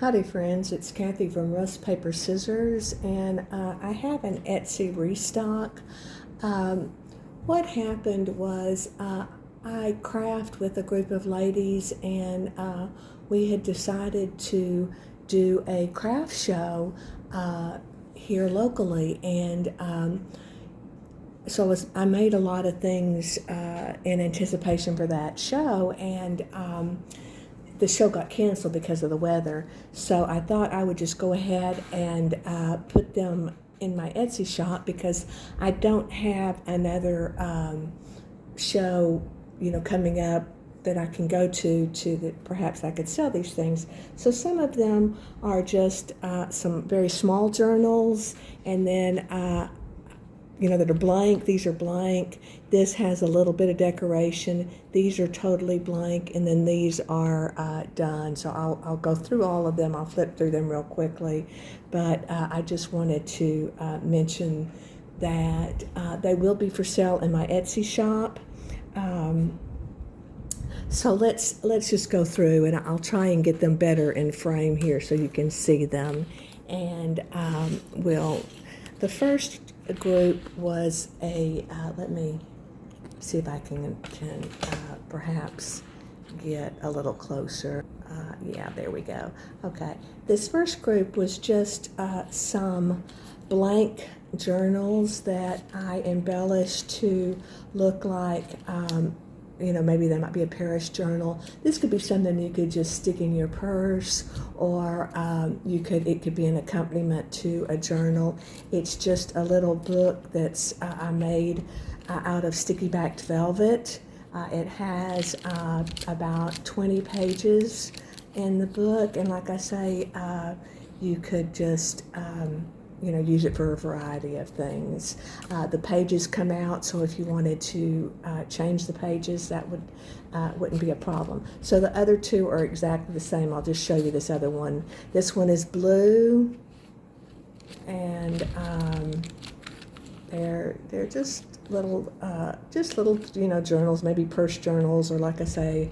Howdy friends, it's Kathy from RustPaperScissors, and I have an Etsy restock. What happened was I craft with a group of ladies, and we had decided to do a craft show here locally, and so I made a lot of things in anticipation for that show, and the show got canceled because of the weather. So I thought I would just go ahead and put them in my Etsy shop because I don't have another show, coming up that I can go to that perhaps I could sell these things. So some of them are just some very small journals, and then that are blank. These are blank. This has a little bit of decoration. These are totally blank, and then these are done. So I'll go through all of them. I'll flip through them real quickly, but I just wanted to mention that they will be for sale in my Etsy shop. So let's just go through, and I'll try and get them better in frame here so you can see them. And the first group was let me see if I can perhaps get a little closer. Yeah, there we go. Okay, this first group was just some blank journals that I embellished to look like maybe that might be a Paris journal. This could be something you could just stick in your purse, or it could be an accompaniment to a journal. It's just a little book that's I made out of sticky backed velvet. It has about 20 pages in the book, and like I say, you could just use it for a variety of things. The pages come out, so if you wanted to change the pages, that wouldn't be a problem. So the other two are exactly the same. I'll just show you this other one. This one is blue, and they're just little journals, maybe purse journals, or like I say,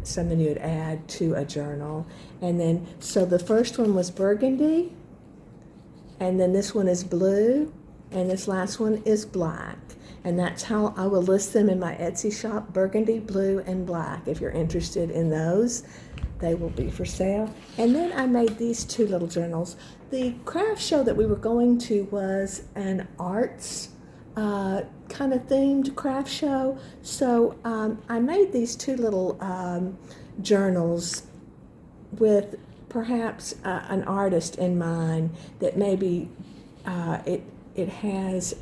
something you would add to a journal. And then so the first one was burgundy, and then this one is blue, and this last one is black. And that's how I will list them in my Etsy shop: burgundy, blue, and black. If you're interested in those, they will be for sale. And then I made these two little journals. The craft show that we were going to was an arts kind of themed craft show. So I made these two little journals with perhaps an artist in mind, that maybe it has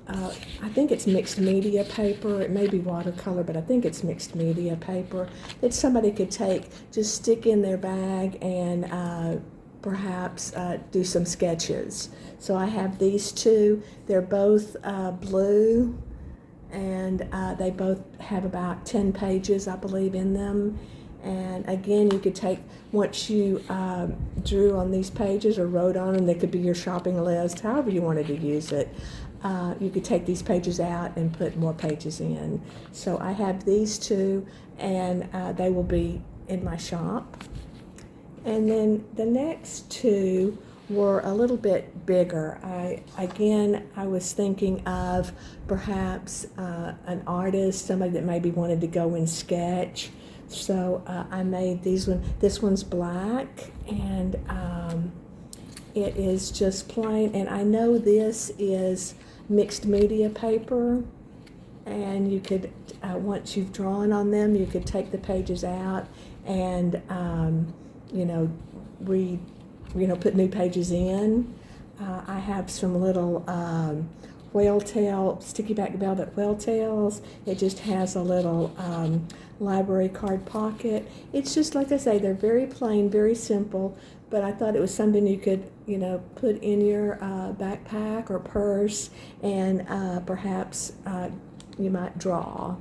I think it's mixed media paper. It may be watercolor, but I think it's mixed media paper that somebody could just stick in their bag and perhaps do some sketches. So I have these two. They're both blue, and they both have about 10 pages, I believe, in them. And again, you could once you drew on these pages or wrote on them, they could be your shopping list, however you wanted to use it. You could take these pages out and put more pages in. So I have these two, and they will be in my shop. And then the next two were a little bit bigger. I was thinking of perhaps an artist, somebody that maybe wanted to go and sketch. So I made these one. This one's black, and it is just plain. And I know this is mixed media paper, and you could once you've drawn on them, you could take the pages out and put new pages in. I have some little whale tail, sticky back velvet whale tails. It just has a little library card pocket. It's just, like I say, they're very plain, very simple, but I thought it was something you could, put in your backpack or purse, and perhaps you might draw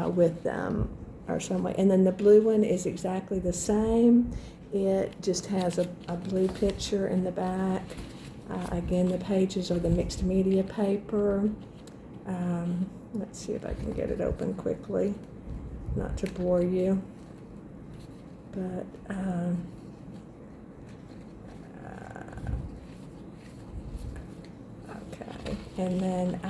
with them or some way. And then the blue one is exactly the same. It just has a blue picture in the back. Again, the pages are the mixed media paper. Let's see if I can get it open quickly, not to bore you. but okay. And then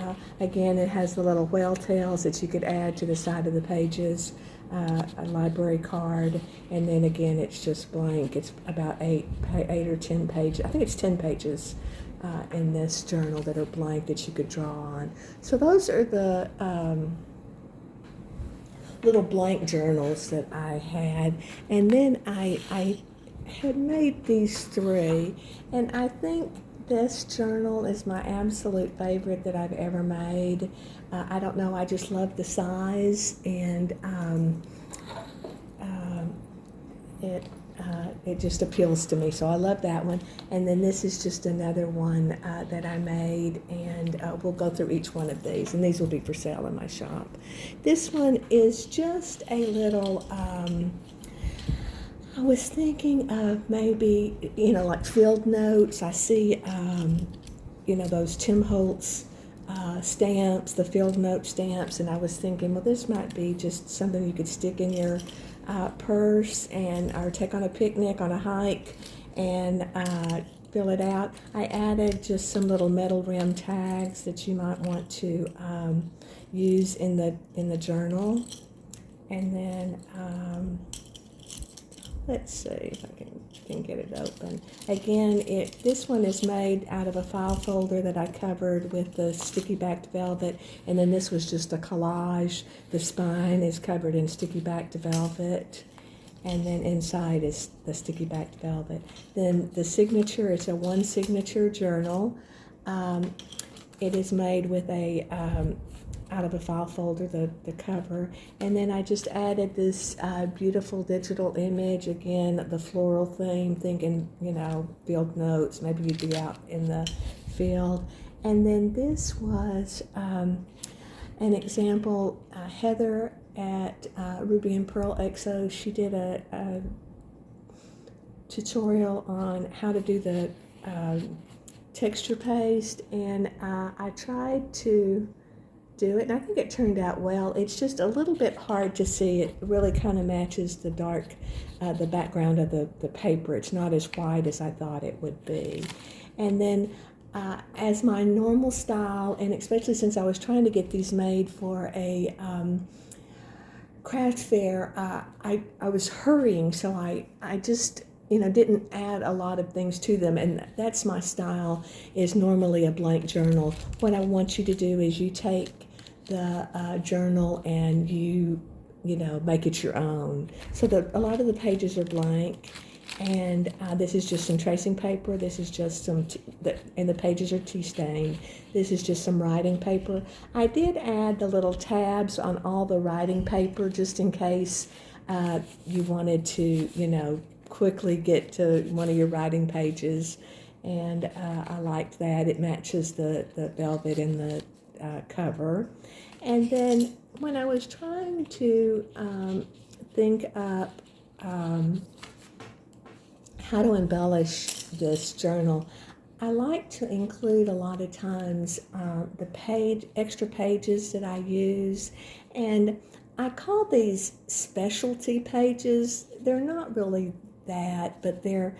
again, it has the little whale tails that you could add to the side of the pages, a library card, and then again, it's just blank. It's about eight or 10 pages. I think it's 10 pages in this journal that are blank that you could draw on. So those are the little blank journals that I had, and then I had made these three, and I think this journal is my absolute favorite that I've ever made. I don't know, I just love the size, and it just appeals to me, so I love that one. And then this is just another one that I made, and we'll go through each one of these, and these will be for sale in my shop. This one is just a little, I was thinking of maybe, like field notes. I see, those Tim Holtz stamps, the field note stamps, and I was thinking, well, this might be just something you could stick in your purse or take on a picnic, on a hike, and fill it out. I added just some little metal rim tags that you might want to use in the journal, and then let's see if I can get it open. Again, this one is made out of a file folder that I covered with the sticky backed velvet, and then this was just a collage. The spine is covered in sticky backed velvet, and then inside is the sticky backed velvet. Then the signature is a one signature journal. It is made with out of a file folder, the cover, and then I just added this beautiful digital image, again, the floral theme, thinking, field notes, maybe you'd be out in the field. And then this was an example, Heather at Ruby and Pearl XO, she did a tutorial on how to do the texture paste, and I tried to do it, and I think it turned out well. It's just a little bit hard to see. It really kind of matches the dark, the background of the paper. It's not as white as I thought it would be. And then as my normal style, and especially since I was trying to get these made for a craft fair, I was hurrying, so I just didn't add a lot of things to them, and that's my style, is normally a blank journal. What I want you to do is you take the journal and you make it your own. So a lot of the pages are blank, and this is just some tracing paper. This is just some, and the pages are tea stained. This is just some writing paper. I did add the little tabs on all the writing paper just in case you wanted to, quickly get to one of your writing pages, and I liked that. It matches the velvet in the cover. And then when I was trying to think up how to embellish this journal, I like to include a lot of times the extra pages that I use, and I call these specialty pages. They're not really that, but they're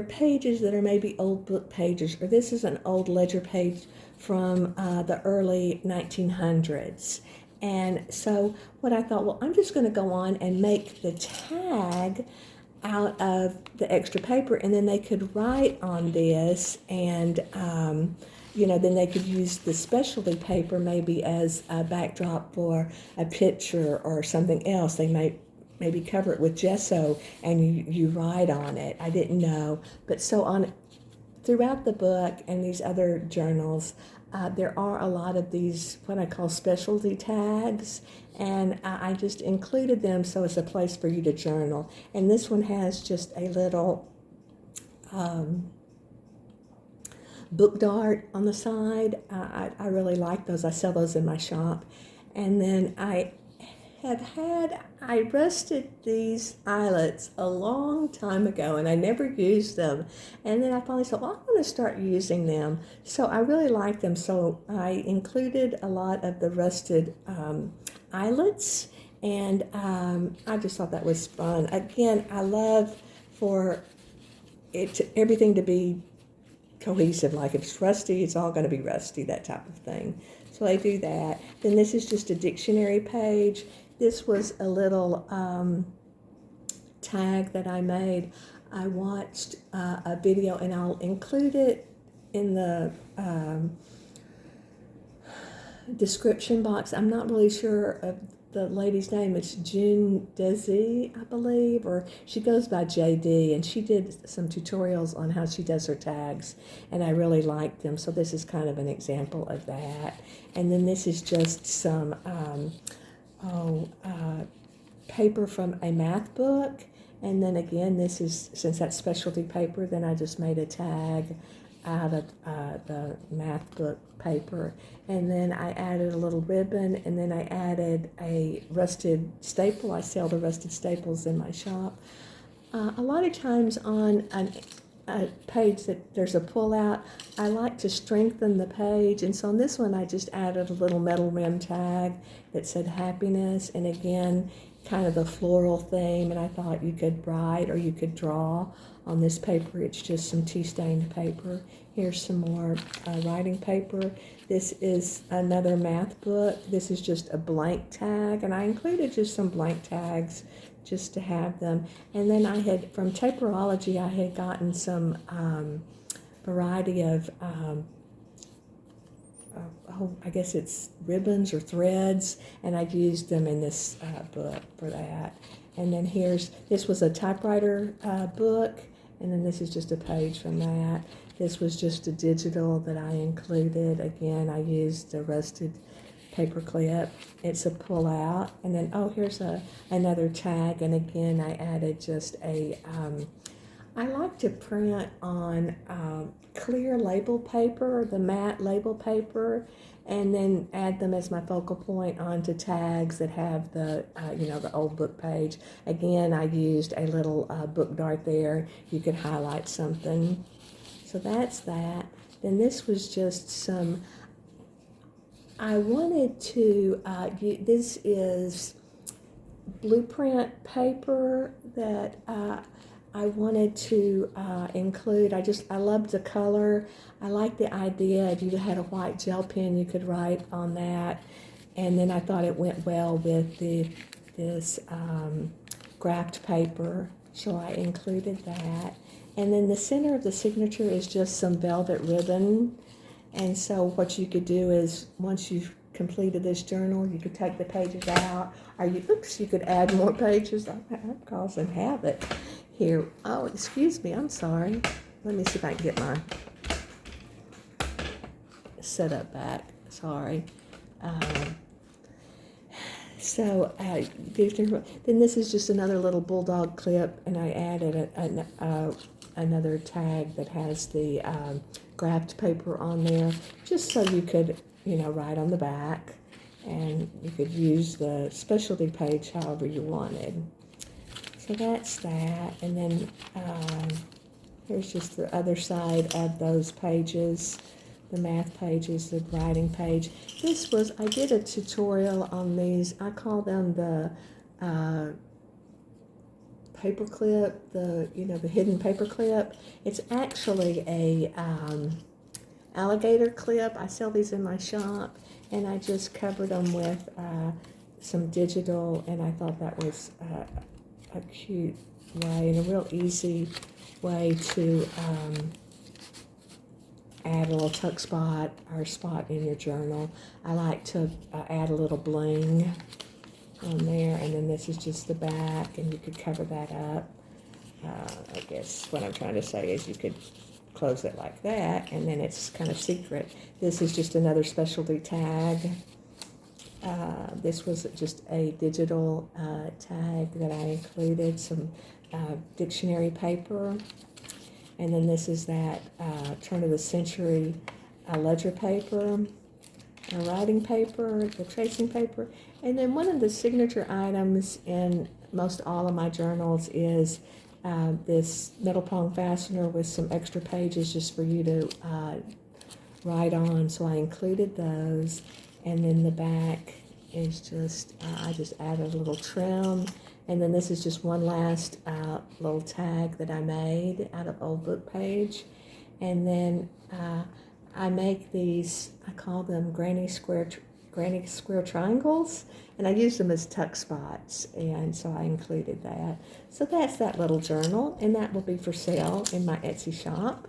pages that are maybe old book pages, or this is an old ledger page from the early 1900s. And so what I thought, well, I'm just going to go on and make the tag out of the extra paper, and then they could write on this, and then they could use the specialty paper maybe as a backdrop for a picture or something else. They might maybe cover it with gesso and you write on it. I didn't know. But so throughout the book and these other journals, there are a lot of these, what I call specialty tags, and I just included them so it's a place for you to journal. And this one has just a little book dart on the side. I really like those. I sell those in my shop. And then I rusted these eyelets a long time ago, and I never used them. And then I finally said, well, I'm going to start using them. So I really like them. So I included a lot of the rusted eyelets, And I just thought that was fun. Again, I love for everything to be cohesive. Like if it's rusty, it's all going to be rusty, that type of thing. So I do that. Then this is just a dictionary page. This was a little tag that I made. I watched a video, and I'll include it in the description box. I'm not really sure of the lady's name. It's June Desi, I believe, or she goes by JD, and she did some tutorials on how she does her tags, and I really liked them. So this is kind of an example of that. And then this is just some paper from a math book. And then again, this is, since that's specialty paper, then I just made a tag out of the math book paper. And then I added a little ribbon, and then I added a rusted staple. I sell the rusted staples in my shop. A lot of times on a page that there's a pull-out, I like to strengthen the page. And so on this one, I just added a little metal rim tag that said happiness. And again, kind of the floral theme, and I thought you could write or you could draw on this paper. It's just some tea-stained paper. Here's some more writing paper. This is another math book. This is just a blank tag, and I included just some blank tags just to have them. And then I had, from Taperology, I had gotten some variety of I guess it's ribbons or threads, and I used them in this book for that. And then this was a typewriter book, and then this is just a page from that. This was just a digital that I included. Again, I used a rusted paper clip. It's a pull out. And then, here's another tag, and again, I added just a, I like to print on clear label paper, the matte label paper, and then add them as my focal point onto tags that have the, the old book page. Again, I used a little book dart there. You could highlight something. So that's that. Then this was just some, I wanted to, this is blueprint paper that I wanted to include. I loved the color. I liked the idea. If you had a white gel pen, you could write on that. And then I thought it went well with this graphed paper, so I included that. And then the center of the signature is just some velvet ribbon. And so what you could do is, once you've completed this journal, you could take the pages out, or you could add more pages. I'm causing havoc here. Oh, excuse me, I'm sorry. Let me see if I can get my setup back. Sorry. Then this is just another little bulldog clip, and I added another tag that has the graphed paper on there, just so you could, write on the back, and you could use the specialty page however you wanted. So that's that. And then here's just the other side of those pages, the math pages, the writing page. I did a tutorial on these. I call them the paper clip, the hidden paper clip. It's actually a alligator clip. I sell these in my shop, and I just covered them with some digital, and I thought that was a cute way and a real easy way to add a little tuck spot or spot in your journal. I like to add a little bling on there, and then this is just the back, and you could cover that up. I guess what I'm trying to say is you could close it like that, and then it's kind of secret. This is just another specialty tag. This was just a digital tag that I included, some dictionary paper. And then this is that turn of the century ledger paper, writing paper, the tracing paper. And then one of the signature items in most all of my journals is this metal prong fastener with some extra pages just for you to write on. So I included those, and then the back is just, I just added a little trim. And then this is just one last little tag that I made out of old book page. And then I make these, I call them granny square triangles, and I use them as tuck spots, and so I included that. So that's that little journal, and that will be for sale in my Etsy shop.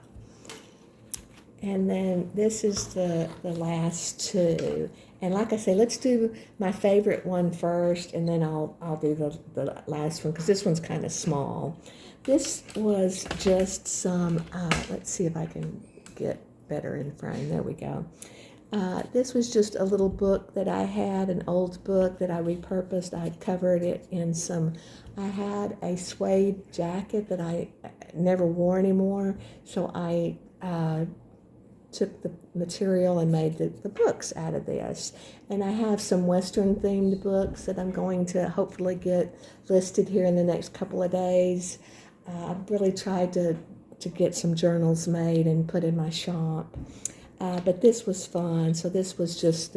And then this is the last two. And like I say, let's do my favorite one first, and then I'll do the last one, because this one's kind of small. This was just some, let's see if I can get better in frame. There we go. This was just a little book that I had, an old book that I repurposed. I covered it in some, I had a suede jacket that I never wore anymore, so I took the material and made the books out of this. And I have some Western themed books that I'm going to hopefully get listed here in the next couple of days. I've really tried to get some journals made and put in my shop. But this was fun. So this was just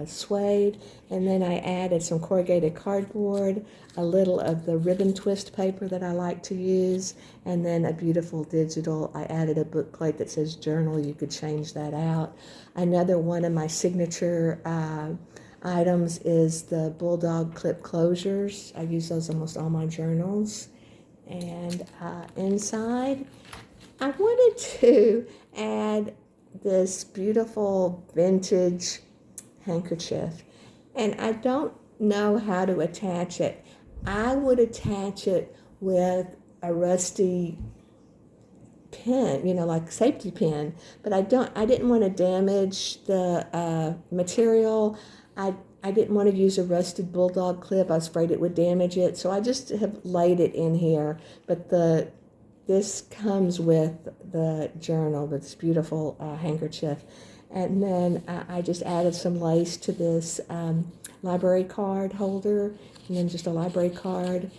suede, and then I added some corrugated cardboard, a little of the ribbon twist paper that I like to use, and then a beautiful digital. I added a bookplate that says journal. You could change that out. Another one of my signature items is the bulldog clip closures. I use those almost all my journals. And inside, I wanted to add this beautiful vintage handkerchief, and I don't know how to attach it. I would attach it with a rusty pin, like safety pin, but I didn't want to damage the material. I didn't want to use a rusted bulldog clip. I was afraid it would damage it, so I just have laid it in here. But this comes with the journal, with this beautiful handkerchief. And then I just added some lace to this library card holder, and then just a library card.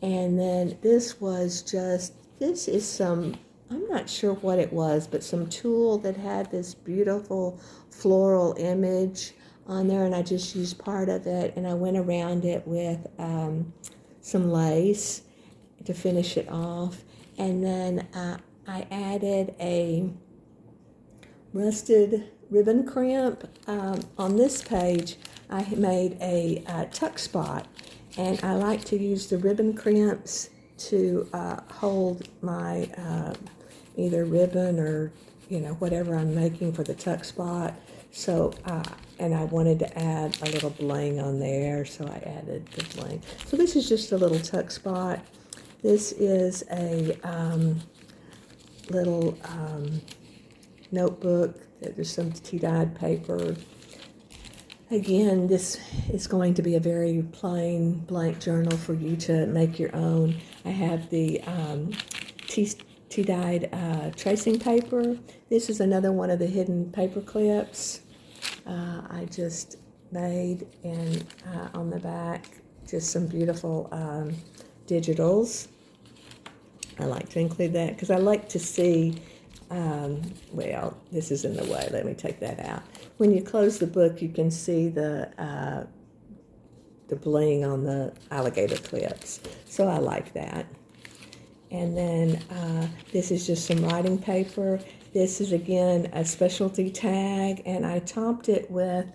And then this is some, I'm not sure what it was, but some tulle that had this beautiful floral image on there, and I just used part of it, and I went around it with some lace to finish it off. And then I added a rusted ribbon crimp. On this page, I made a tuck spot, and I like to use the ribbon crimps to hold my either ribbon or whatever I'm making for the tuck spot. So and I wanted to add a little bling on there, so I added the bling. So this is just a little tuck spot. This is a little notebook. There's some tea-dyed paper. Again, this is going to be a very plain blank journal for you to make your own. I have the tea-dyed tracing paper. This is another one of the hidden paper clips I just made, and on the back, just some beautiful digitals. I like to include that because I like to see, well, this is in the way. Let me take that out. When you close the book, you can see the bling on the alligator clips. So I like that. And then this is just some writing paper. This is, again, a specialty tag, and I topped it with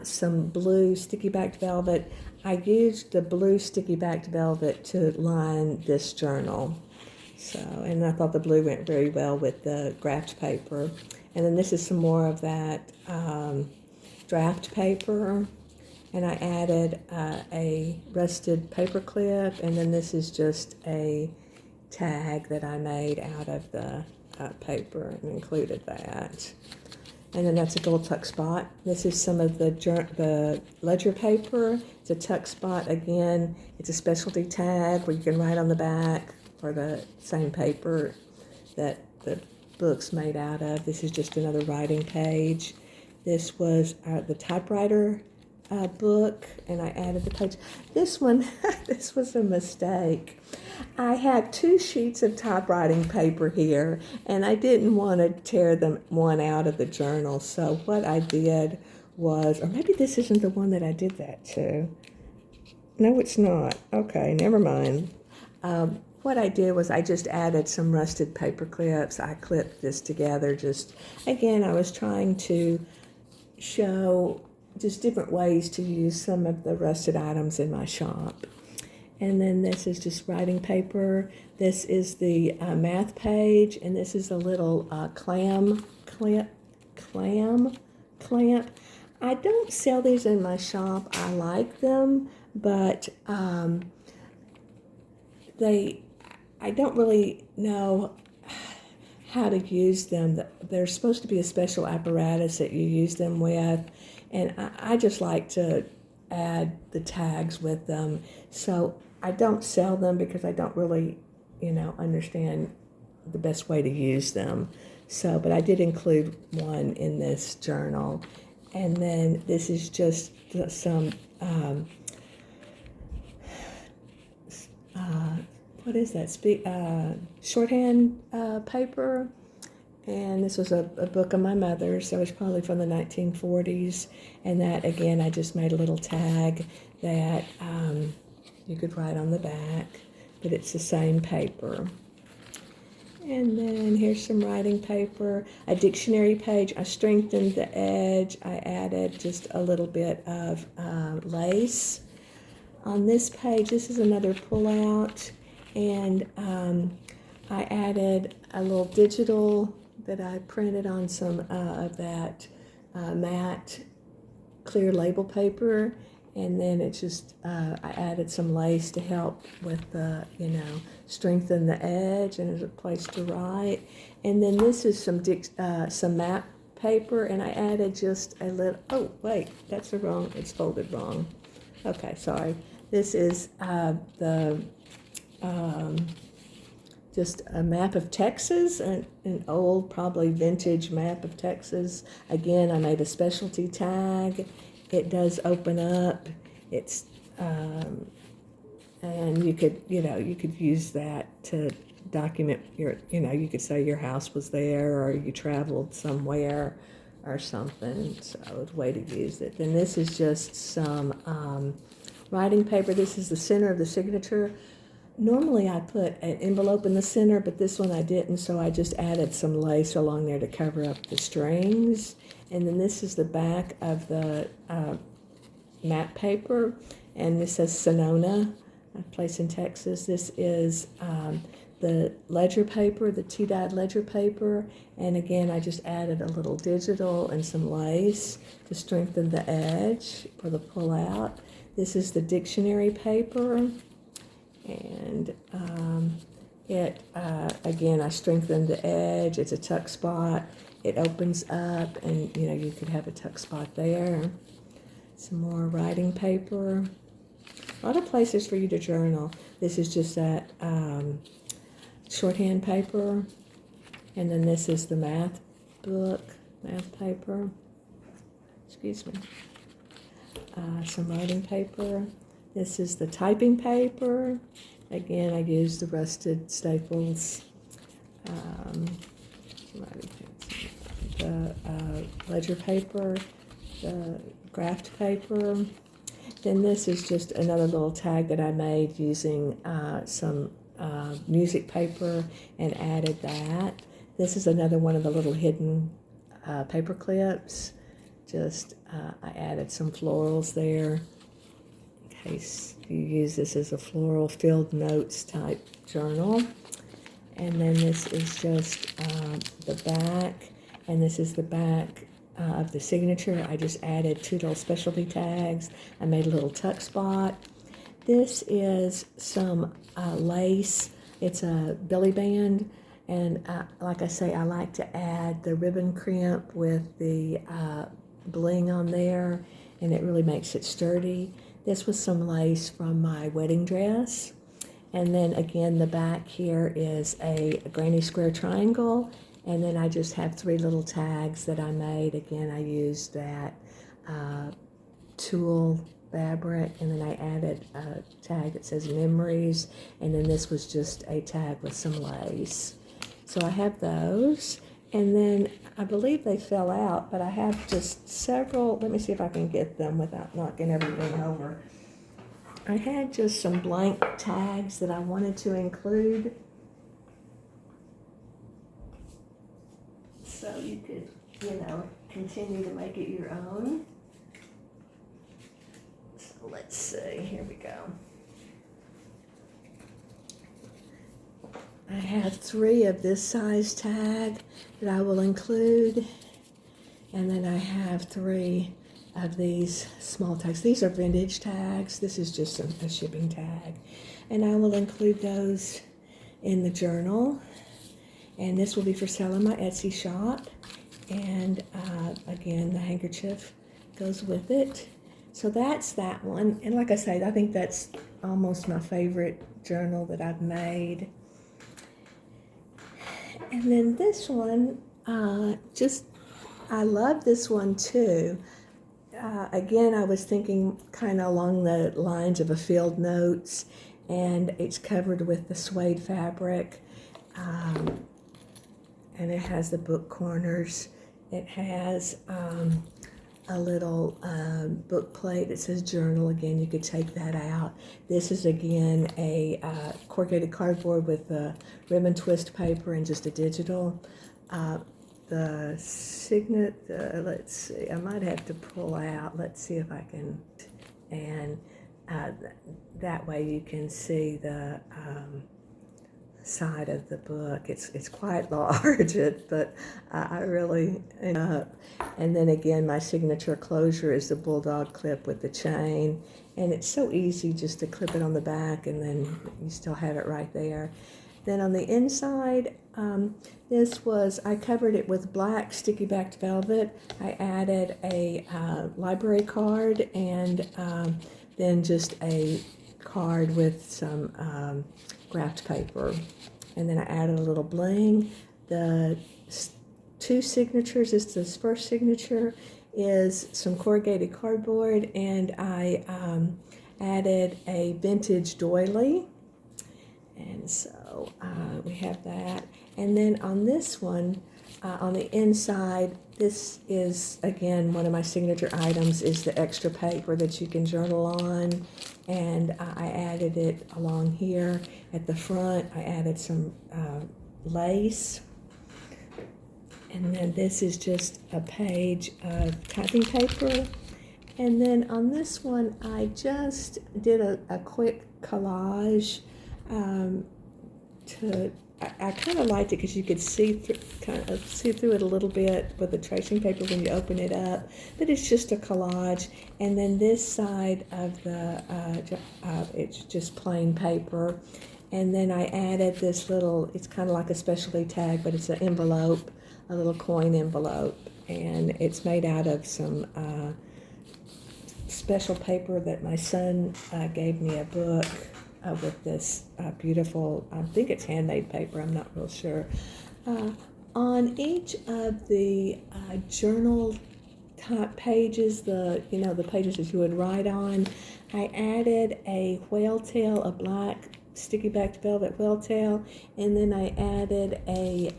some blue sticky-backed velvet. I used the blue sticky-backed velvet to line this journal. So, and I thought the blue went very well with the graphed paper. And then this is some more of that draft paper. And I added a rusted paper clip, and then this is just a tag that I made out of the paper and included that. And then that's a gold tuck spot. This is some of the ledger paper. It's a tuck spot. Again, it's a specialty tag where you can write on the back for the same paper that the book's made out of. This is just another writing page. This was the typewriter book, and I added the page. This one, this was a mistake. I had 2 sheets of typewriting paper here, and I didn't want to tear them one out of the journal. So what I did was, or maybe this isn't the one that I did that to. No, it's not. Okay, never mind. What I did was I just added some rusted paper clips. I clipped this together. Just, again, I was trying to show just different ways to use some of the rusted items in my shop. And then this is just writing paper. This is the math page, and this is a little clamp. I don't sell these in my shop. I like them, but I don't really know how to use them. There's supposed to be a special apparatus that you use them with, and I just like to add the tags with them. So I don't sell them because I don't really, understand the best way to use them. So, but I did include one in this journal. And then this is just some, what is that? Shorthand paper. And this was a book of my mother's. That was probably from the 1940s. And that, again, I just made a little tag that you could write on the back, but it's the same paper. And then here's some writing paper, a dictionary page. I strengthened the edge. I added just a little bit of lace. On this page, this is another pull-out, and I added a little digital that I printed on some of that matte clear label paper, and then it's just I added some lace to help with the strengthen the edge and as a place to write. And then this is some map paper, and I added just a little. Oh wait, that's the wrong. It's folded wrong. Okay, sorry. This is just a map of Texas, an old, probably vintage map of Texas. Again, I made a specialty tag. It does open up. It's and you could use that to document your, you could say your house was there or you traveled somewhere or something. So a way to use it. Then this is just some writing paper. This is the center of the signature. Normally I put an envelope in the center, but this one I didn't, so I just added some lace along there to cover up the strings. And then this is the back of the map paper, and this says Sonona, a place in Texas. This is the ledger paper, the tea-dyed ledger paper, and again I just added a little digital and some lace to strengthen the edge for the pull-out. This is the dictionary paper. And again, I strengthened the edge. It's a tuck spot. It opens up, and you could have a tuck spot there. Some more writing paper. A lot of places for you to journal. This is just that shorthand paper, and then this is the math paper. Excuse me. Some writing paper. This is the typing paper. Again, I used the rusted staples. The ledger paper, the graph paper. Then this is just another little tag that I made using some music paper and added that. This is another one of the little hidden paper clips. Just I added some florals there. In case you use this as a floral field notes type journal. And then this is just the back, and this is the back of the signature. I just added 2 little specialty tags. I made a little tuck spot. This is some lace. It's a belly band, and like I say, I like to add the ribbon crimp with the bling on there, and it really makes it sturdy. This was some lace from my wedding dress. And then again, the back here is a granny square triangle. And then I just have 3 little tags that I made. Again, I used that tulle fabric, and then I added a tag that says memories. And then this was just a tag with some lace. So I have those. And then I believe they fell out, but I have just several. Let me see if I can get them without knocking everything over. I had just some blank tags that I wanted to include. So you could, continue to make it your own. So let's see, here we go. I have 3 of this size tag that I will include, and then I have 3 of these small tags. These are vintage tags. This is just a shipping tag, and I will include those in the journal, and this will be for sale in my Etsy shop. And again, the handkerchief goes with it. So that's that one, and like I say, I think that's almost my favorite journal that I've made. And then this one, I love this one too. Again, I was thinking kind of along the lines of a field notes, and it's covered with the suede fabric, and it has the book corners. It has a little book plate that says journal. Again, you could take that out. This is again a corrugated cardboard with a ribbon twist paper and just a digital. The signet, let's see, I might have to pull out. Let's see if I can, and that way you can see the side of the book. It's quite large, but I really and then again, my signature closure is the bulldog clip with the chain, and it's so easy just to clip it on the back, and then you still have it right there. Then on the inside, I covered it with black sticky backed velvet. I added a library card, and then just a card with some graphed paper. And then I added a little bling. The 2 signatures, this first signature is some corrugated cardboard, and I added a vintage doily. And so we have that. And then on this one, on the inside, this is, again, one of my signature items is the extra paper that you can journal on. And I added it along here. At the front, I added some lace. And then this is just a page of typing paper. And then on this one, I just did a quick collage. I kind of liked it because you could see through it a little bit with the tracing paper when you open it up, but it's just a collage. And then this side of the it's just plain paper, and then I added this little, it's kind of like a specialty tag, but it's an envelope, a little coin envelope, and it's made out of some special paper that my son gave me a book with this beautiful, I think it's handmade paper, I'm not real sure. On each of the journal type pages, the pages that you would write on, I added a whale tail, a black sticky backed velvet whale tail, and then I added a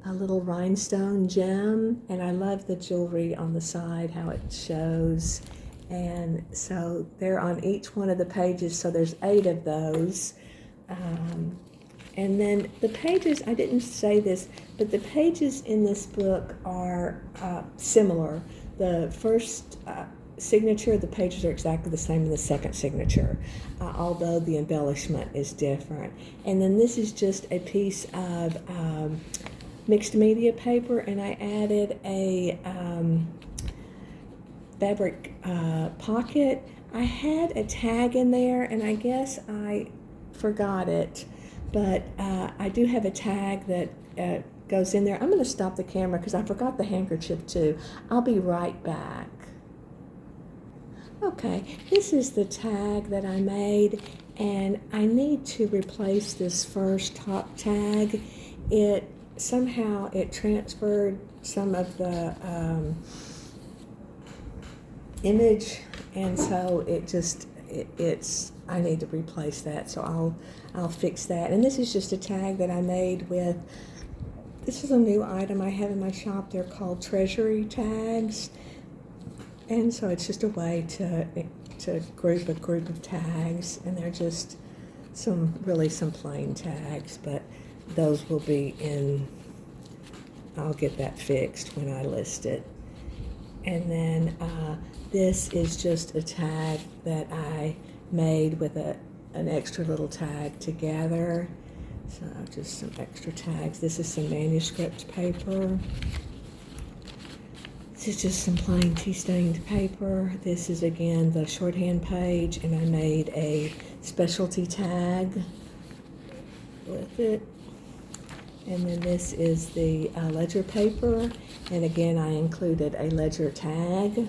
little rhinestone gem, and I love the jewelry on the side, how it shows. And so they're on each one of the pages, so there's 8 of those. And then the pages, I didn't say this, but the pages in this book are similar. The first signature, the pages are exactly the same in the second signature, although the embellishment is different. And then this is just a piece of mixed media paper, and I added a fabric pocket. I had a tag in there, and I guess I forgot it, but I do have a tag that goes in there. I'm going to stop the camera because I forgot the handkerchief too. I'll be right back. Okay, this is the tag that I made, and I need to replace this first top tag. Somehow it transferred some of the image, and so I need to replace that, so I'll fix that. And this is just a tag that I made with This is a new item I have in my shop. They're called treasury tags. And so it's just a way to group a group of tags, and they're just some plain tags, but those will be in, I'll get that fixed when I list it. And then this is just a tag that I made with an extra little tag together. So just some extra tags. This is some manuscript paper. This is just some plain tea-stained paper. This is, again, the shorthand page, and I made a specialty tag with it. And then this is the ledger paper, and again, I included a ledger tag.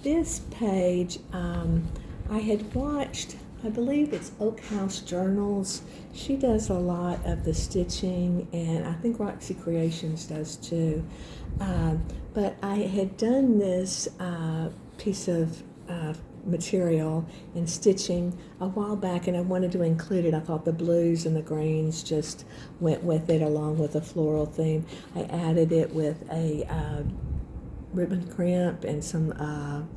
This page, I had watched, I believe it's Oak House Journals. She does a lot of the stitching, and I think Roxy Creations does too. But I had done this piece of material and stitching a while back, and I wanted to include it. I thought the blues and the greens just went with it, along with a floral theme. I added it with a ribbon crimp and some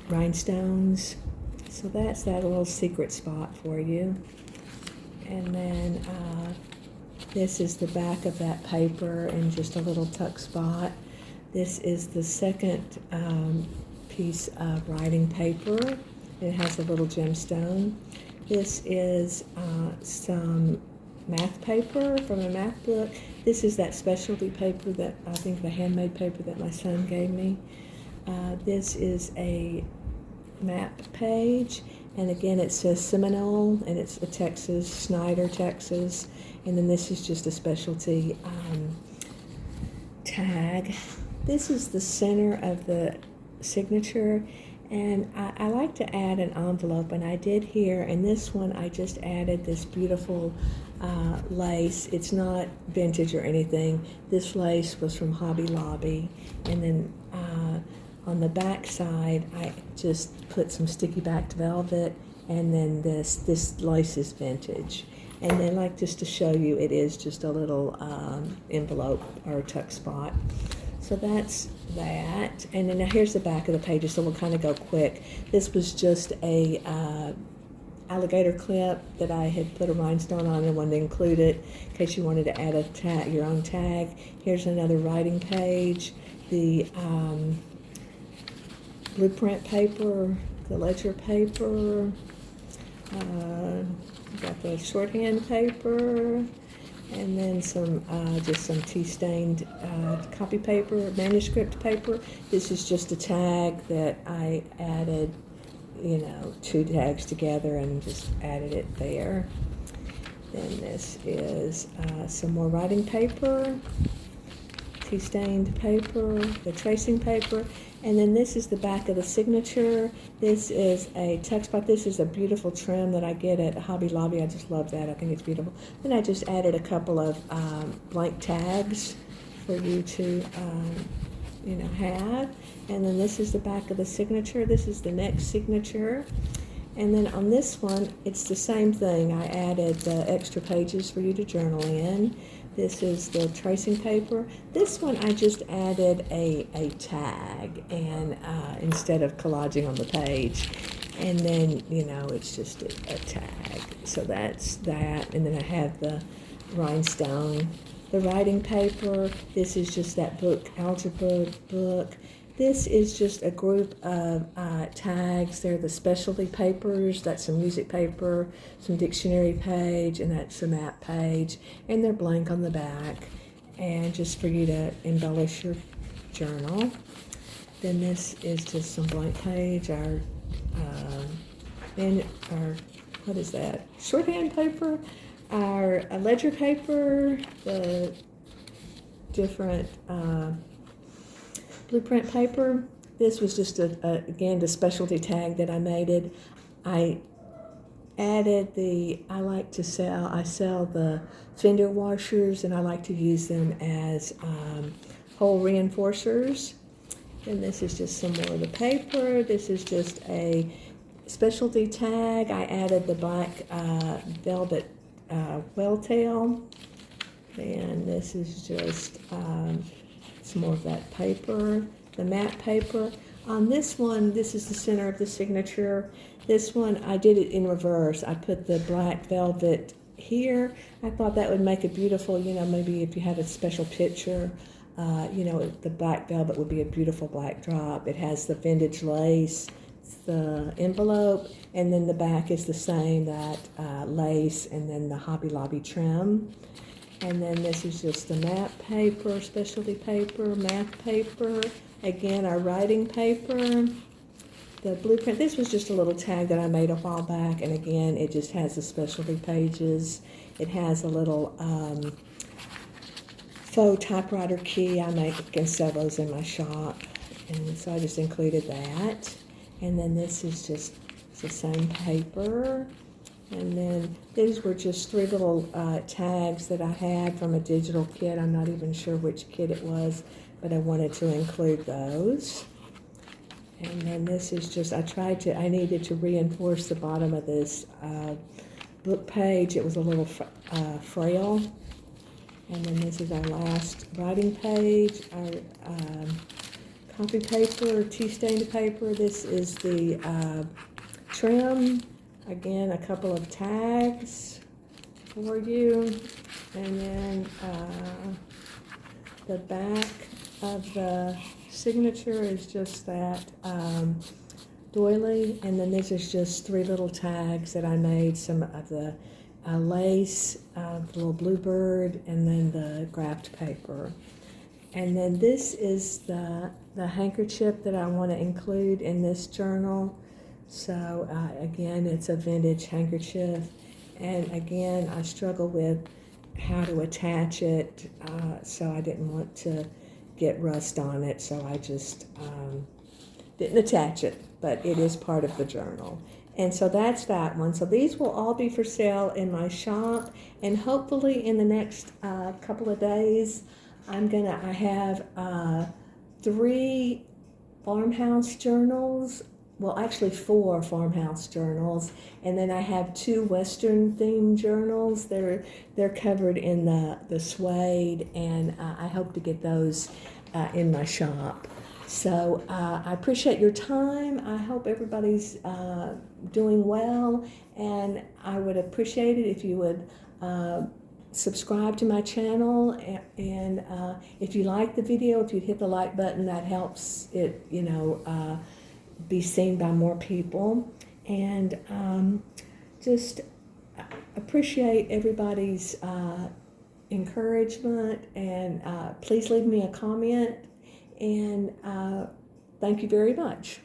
rhinestones. So that's that little secret spot for you. And then this is the back of that paper and just a little tuck spot. This is the second piece of writing paper. It has a little gemstone. This is some math paper from a math book. This is that specialty paper that I think the handmade paper that my son gave me. This is a map page, and again it says Seminole, and it's a Texas, Snyder, Texas. And then this is just a specialty tag. This is the center of the signature, and I like to add an envelope, and I did here. And this one I just added this beautiful lace. It's not vintage or anything. This lace was from Hobby Lobby, and then on the back side I just put some sticky backed velvet, and then this lace is vintage. And then, like, just to show you, it is just a little envelope or tuck spot. So that's that. And then now here's the back of the pages, so we'll kind of go quick. This was just a alligator clip that I had put a rhinestone on and wanted to include it in case you wanted to add a tag, your own tag. Here's another writing page. The blueprint paper, the ledger paper, got the shorthand paper, and then some just some tea-stained copy paper, manuscript paper. This is just a tag that I added, you know, two tags together and just added it there. Then this is some more writing paper, tea-stained paper, the tracing paper, and then this is the back of the signature. This is a tuck spot. This is a beautiful trim that I get at Hobby Lobby. I just love that. I think it's beautiful. Then I just added a couple of blank tags for you to you know, have. And then this is the back of the signature. This is the next signature. And then on this one, it's the same thing. I added the extra pages for you to journal in. This is the tracing paper. This one I just added a tag, and instead of collaging on the page. And then, you know, it's just a tag. So that's that. And then I have the rhinestone. The writing paper, this is just that book, algebra book. This is just a group of tags. They're the specialty papers. That's some music paper, some dictionary page, and that's a map page. And they're blank on the back, and just for you to embellish your journal. Then this is just some blank page, our what is that? Shorthand paper, our ledger paper, the different blueprint paper. This was just again the specialty tag that I made it. I added I sell the fender washers, and I like to use them as hole reinforcers. And this is just some more of the paper. This is just a specialty tag. I added the black velvet whale tail. And this is just, it's more of that paper, the matte paper. On this one, this is the center of the signature. This one, I did it in reverse. I put the black velvet here. I thought that would make it beautiful, you know, maybe if you had a special picture, you know, the black velvet would be a beautiful black drop. It has the vintage lace, the envelope, and then the back is the same, that lace, and then the Hobby Lobby trim. And then this is just the matte paper, specialty paper, math paper. Again, our writing paper, the blueprint. This was just a little tag that I made a while back, and again, it just has the specialty pages. It has a little faux typewriter key. I can sell those in my shop, and so I just included that. And then this is just the same paper. And then these were just 3 little tags that I had from a digital kit. I'm not even sure which kit it was, but I wanted to include those. And then this is just, I needed to reinforce the bottom of this book page. It was a little frail. And then this is our last writing page, our copy paper, tea stained paper. This is the trim. Again, a couple of tags for you. And then the back of the signature is just that doily. And then this is just 3 little tags that I made, some of the lace, the little bluebird, and then the graphed paper. And then this is the handkerchief that I want to include in this journal. So again, it's a vintage handkerchief, and again, I struggle with how to attach it, so I didn't want to get rust on it, so I just didn't attach it, but it is part of the journal. And so that's that one. So these will all be for sale in my shop, and hopefully in the next couple of days, I have 3 farmhouse journals. Well, actually 4 farmhouse journals, and then I have 2 Western themed journals. They're covered in the suede, and I hope to get those in my shop. So I appreciate your time. I hope everybody's doing well, and I would appreciate it if you would subscribe to my channel, and if you like the video, if you'd hit the like button, that helps it, you know, be seen by more people. And just appreciate everybody's encouragement, and please leave me a comment, and thank you very much.